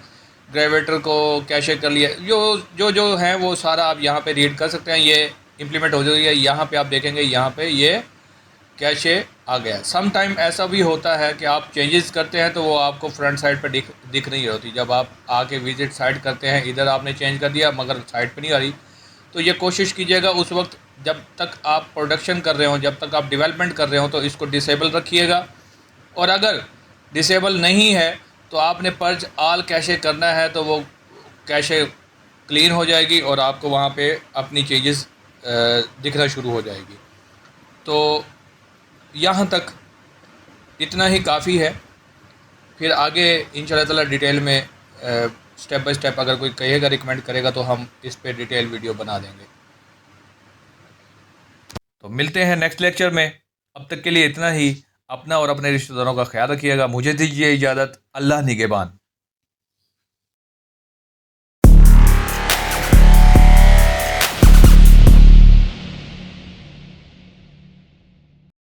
ग्रेवेटर को कैशे कर लिया, जो है वो सारा आप यहाँ पे रीड कर सकते हैं। ये इम्प्लीमेंट हो जाएगी, यहाँ पे आप देखेंगे यहाँ पे ये कैशे आ गया। सम टाइम ऐसा भी होता है कि आप चेंजेस करते हैं तो वो आपको फ्रंट साइड पर दिख नहीं होती। जब आप आके विजिट साइट करते हैं, इधर आपने चेंज कर दिया मगर साइट पर नहीं आ रही, तो ये कोशिश कीजिएगा उस वक्त जब तक आप प्रोडक्शन कर रहे हो, जब तक आप डेवलपमेंट कर रहे हो, तो इसको डिसेबल रखिएगा। और अगर डिसेबल नहीं है तो आपने पर्ज आल कैशे करना है, तो वो कैशे क्लीन हो जाएगी और आपको वहाँ पे अपनी चीज़ें दिखना शुरू हो जाएगी। तो यहाँ तक इतना ही काफ़ी है। फिर आगे इंशाल्लाह ताला डिटेल में स्टेप बाय स्टेप अगर कोई कहेगा, रिकमेंड करेगा, तो हम इस पे डिटेल वीडियो बना देंगे। तो मिलते हैं नेक्स्ट लेक्चर में। अब तक के लिए इतना ही। अपना और अपने रिश्तेदारों का ख्याल रखिएगा। मुझे दीजिए इजाज़त। अल्लाह निगहबान।